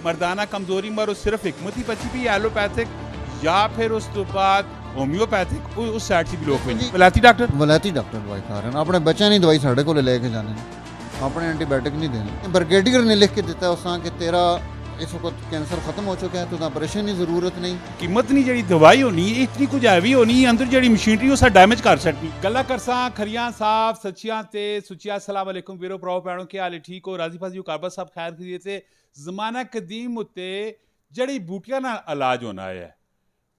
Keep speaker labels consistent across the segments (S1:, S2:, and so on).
S1: मर्दाना कमजोरी मरो सिर्फ हिकमत ही बची भी एलोपैथिक या फिर उस तो बाद होम्योपैथिक उस साइड से भी लोग वलैती
S2: डॉक्टर दवाई खा रहे हैं अपने बच्चों की दवाई साढ़े को लेके जाने अपने एंटीबायोटिक नहीं देने ब्रिगेडियर ने लिख के दिता उस कि तेरा इस वक्त कैंसर खत्म हो चुका है तो ऑपरेशन की जरूरत नहीं
S1: कीमत नहीं जी दवाई होनी इतनी कुछ हैवी होनी अंदर जी मशीनरी उस डैमेज कर सकती गल्ला करसा खरियां साफ सच्चियां ते सुचिया अस्सलाम वालेकुम वीरो भराओ भैनों के हाल ठीक हो राजी फाजी काबा साहब खैर करिए ते जमाना कदीम उत्ते जड़ी बूटियां ना इलाज होना है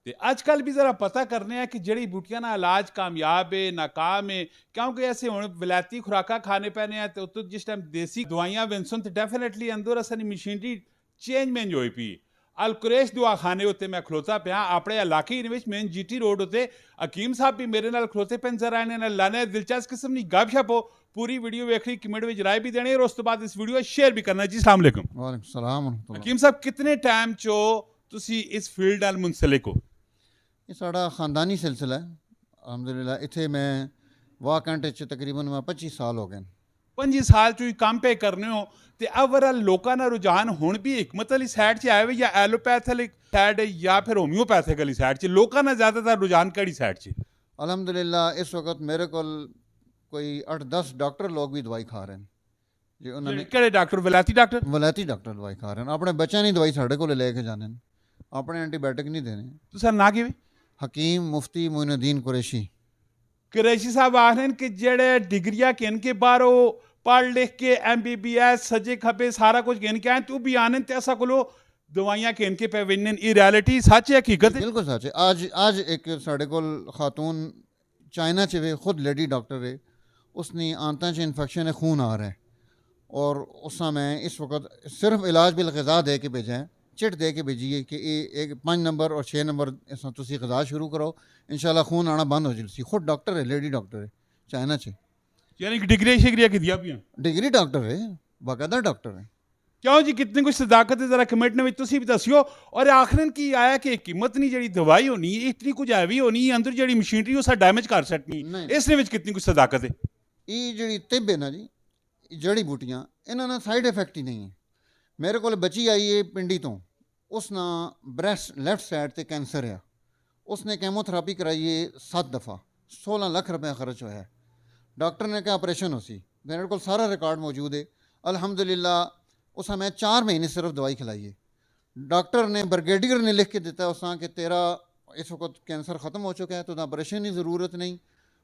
S1: ते अजकल भी जरा पता करने हैं कि जड़ी बूटियां ना इलाज कामयाब है नाकाम है क्योंकि ऐसे हुण विलायती खुराका खाने पैने हैं तो जिस टाइम देसी दवाइयां विनसन तो डेफिनेटली अंदर असनी मशीनरी चेंज मेंज होई पी अल कुरैश दवाखाने उत्ते मैं खलोता पिया अपने इलाके मेन जीटी रोड उत्ते हकीम साहब भी मेरे नाल खलोते पे नजर आए ने लाने दिलचस्प किस्म की गपशप हो पूरी वीडियो वेखनी कमेंट में राय भी देनी और उस तो बाद इस वीडियो शेयर भी करना जी अस्सलाम वालेकुम
S2: वालेकुम सलाम
S1: हकीम साहब कितने टाइम चो तुसी इस फील्ड नाल मुंसलिक हो
S2: ये साड़ा खानदानी सिलसिला है अलहमदुलिल्लाह इत्थे मैं वाह घंटे च तकरीबन 25 साल हो गए
S1: 25 साल चो काम पे करने हो ते ओवरऑल लोगों का रुझान हुण भी हिकमत वाली साइड से आए हुए या एलोपैथ वाली साइड या फिर होम्योपैथिक वाली साइड से लोगों का ज़्यादातर रुझान कड़ी साइड से
S2: अलहमदुलिल्लाह इस वक्त मेरे को कोई 8-10 डॉक्टर लोग भी दवाई खा रहे हैं जी उन्होंने
S1: केड़े डॉक्टर वलैती डॉक्टर
S2: दवाई खा रहे हैं अपने बच्चों की दवाई साढ़े को लेके जाने अपने एंटीबायोटिक नहीं देने
S1: तो सर ना कि
S2: हकीम मुफ्ती मोइनुद्दीन
S1: कुरैशी साहब आखने कि जेड़े डिग्रियां किन के बाहरों पढ़ लिख के MBBS सजे खबे सारा कुछ गिन के आए तू भी आने ते ऐसा कोलो दवाइयां किन के पे विनन ई रियलिटी सच है हकीकत है
S2: बिल्कुल सच है आज एक साढ़े को खातून चाइना च वे खुद लेडी डॉक्टर है उसने आंतों च इन्फेक्शन है खून आ रहा है और उस मैं इस वक्त सिर्फ इलाज बिल ग़िज़ा दे के भेजा है चिट दे के भेजिए कि एक 5 नंबर और 6 नंबर ऐसा तुसी ग़िज़ा शुरू करो इंशाल्लाह खून आना बंद हो जाए खुद डॉक्टर है लेडी डॉक्टर है चाइना च
S1: यानी कि डिग्री शिग्रिया की दिया भी
S2: डिग्री डॉक्टर है बाकायदा डॉक्टर है
S1: क्यों जी कितनी कुछ सदाकत है जरा कमेंट में तुसी भी दसियो और आखिरन की आया कि कीमत नहीं जड़ी दवाई होनी इतनी कुछ हैवी होनी अंदर जड़ी मशीनरी उस डैमेज कर सकती इसने विच कितनी कुछ सदाकत है
S2: ये जड़ी तिब है ना जी जड़ी बूटियां इन्होंने साइड इफेक्ट ही नहीं है मेरे को बच्ची आई है पिंडी तो उसना ब्रैस्ट लैफ्ट साइड ते कैंसर है उसने केमोथेरापी कराई है 7 दफ़ा 16 लाख रुपया खर्च होया है डॉक्टर ने कहा ऑपरेशन हो सी मेरे को सारा रिकॉर्ड मौजूद है अल्हम्दुलिल्लाह उस हमें 4 महीने सिर्फ दवाई खिलाई है डॉक्टर ने ब्रिगेडियर ने लिख के दिता उस कि तेरा इस वक्त कैंसर ख़त्म हो चुका है तो ऑपरेशन की ज़रूरत नहीं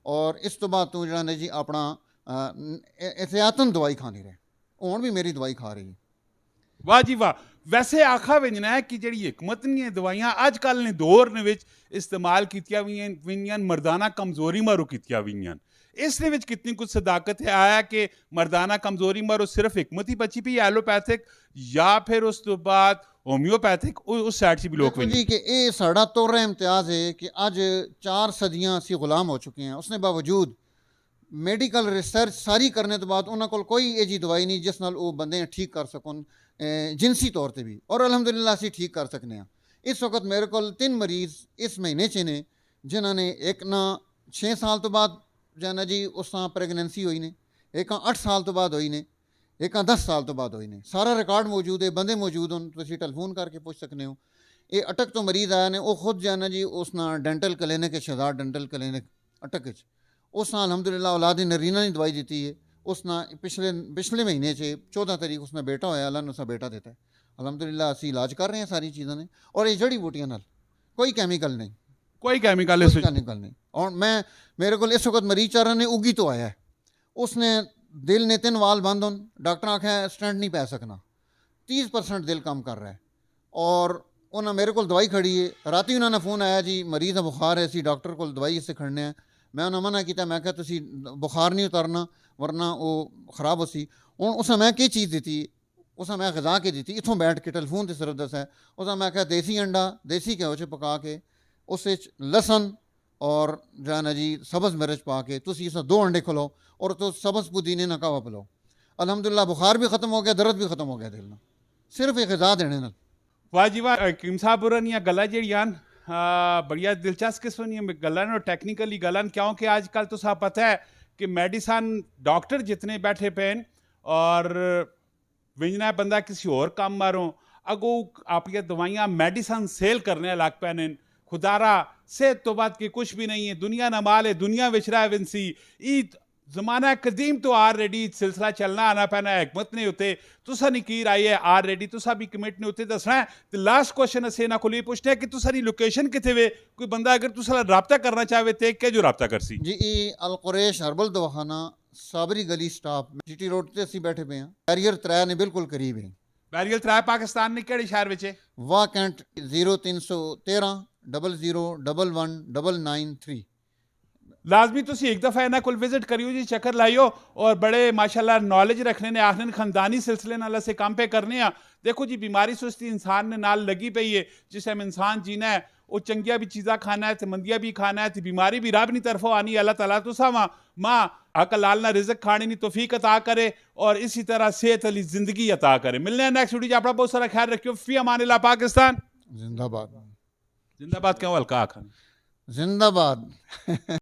S2: और इस तो बाद तू जरा ने जी अपना एहतियातन दवाई खानी रहे हुण भी मेरी दवाई खा रही है
S1: वाह जी वाह वैसे आखा विजना है कि जी हिकमत नहीं है दवाइयां अजकल ने दौर ने इस्तेमाल की मर्दाना कमजोरी मारू की इसने विच कितनी कुछ सदाकत है आया कि मर्दाना कमजोरी मारो सिर्फ हिकमत ही बची भी एलोपैथिक या फिर उस तो बाद होम्योपैथिक उस साइड से भी लोग
S2: जी कि ये साड़ा तोर इम्तियाज़ है कि अज 4 सदियां असी गुलाम हो चुके हैं उसने बावजूद मेडिकल रिसर्च सारी करने तो बाद उन्होंने को कोई एजी दवाई नहीं जिस नाल वो बंदे ठीक कर सकन जिनसी तौर पर भी और अलहमदुलिल्लाह असी ठीक कर सकते हैं इस वक्त मेरे को 3 मरीज़ इस महीने च ने जिन्होंने एक ना 6 साल तो बाद जाना जी उस प्रेगनेंसी हुई ने एक 8 साल तो बाद हुई ने एक 10 साल तो बाद हुई ने सारा रिकॉर्ड मौजूद है बंदे मौजूद हो तुम टेलीफोन करके पूछ सकते हो ये अटक तो मरीज़ आया ने वो खुद जाना जी उस dental clinic Shahzad dental clinic अटक उस अलहमदुलिल्लाह औलाद नरीना ने दवाई दी है उसना पिछले महीने से 14 तारीख उसने बेटा होया अल्लाह ने उसका बेटा देता है अलहमदुलिल्लाह असी इलाज कर रहे हैं सारी चीज़ों ने और ये जड़ी बूटियां नाल कोई केमिकल नहीं और मैं मेरे को इस वक्त मरीज चारा ने उगी तो आया है उसने दिल ने 3 वाल बंद होन डॉक्टर आख्या स्टेंट नहीं पै सकना 30% दिल काम कर रहा है और उन्हें मेरे को दवाई खड़ी है राती उन्होंने फ़ोन आया जी मरीज़ का बुखार है असी डॉक्टर को दवाई इससे खड़ने हैं मैं उन्हें मना किया मैं क्या तुसी बुखार नहीं उतारना वरना वो खराब हो सी हूँ उस मैं की चीज़ दी उस मैं ग़िज़ा के दी इतों बैठ के टेलीफोन से सिर्फ दस है उस मैं क्या देसी अंडा देसी घ्यो च पका के उस लसन और जाना जी सब्ज़ मिर्च पा के तुसी इस 2 अंडे खिलाओ और तो सब्ज़ पुदीने ना कहवा पिलाओ अलहमदुलिल्लाह बुखार भी ख़त्म हो गया दर्द भी ख़त्म हो गया दिल ना सिर्फ एक ग़िज़ा देने नाल
S1: वाह जी वाह हकीम साहब होरनियां गल्लां जेहड़ियां बड़िया दिलचस्प किस्म दी गल्लां और टैक्नीकली गल्लां क्योंकि अजकल तो साहब पता है कि मेडिसन डॉक्टर जितने बैठे पे और विजना बंदा किसी और काम मारो अगो आप ये दवाइयाँ मेडिसन सेल करने लग पैन खुदारा सेहत तो बात की कुछ भी नहीं है, दुनिया न माल है, दुनिया विच रहा है विंसी ईद जमाना कदीम तो ऑलरेडी सिलसिला चलना आना पैना हिकमत नहीं होते तुसा नहीं की आई है ऑलरेडी तुसा भी कमिट नहीं होते दसना है। तो लास्ट क्वेश्चन असें ना कोल पूछना है कि तुसारी लोकेशन किथे वे, कोई बंदा अगर तुसा राब्ता करना चाहे ते के जो राब्ता करसी
S2: जी ये अल कुरैश हर्बल दवाखाना साबरी गली स्टाफ सिटी रोड ते ਅਸੀਂ बैठे पे हैं, बैरियर 3 ने बिल्कुल करीब है।
S1: बैरियल 3 पाकिस्तान ने केड़े शहर विच है?
S2: वाह कैंट 0313 00 11 993।
S1: लाजमी तुसी एक दफ़ा इन्हां कोल विजिट करियो जी, चक्कर लाइयो और बड़े माशाल्लाह नॉलेज रखने ने आखने खानदानी सिलसिले नाल असें काम पे करने आ। देखो जी बीमारी सुस्ती इंसान ने नाल लगी पई है, जिस टाइम इंसान जीना है वो चंगिया भी चीज़ा खाना है, मंदिया भी खाना है, बीमारी भी रब नी तरफों आनी। अल्लाह ताला तुसा माँ अकल लाल ना रिज़्क खाने नी तौफीक अता करे और इसी तरह सेहत वाली जिंदगी अता करे। मिलने हैं नेक्स्ट वीडियो। अपना बहुत सारा ख्याल रखियो। फी अमानिल्लाह। पाकिस्तान
S2: जिंदाबाद।
S1: जिंदाबाद। क्यों हल्का आखन
S2: जिंदाबाद।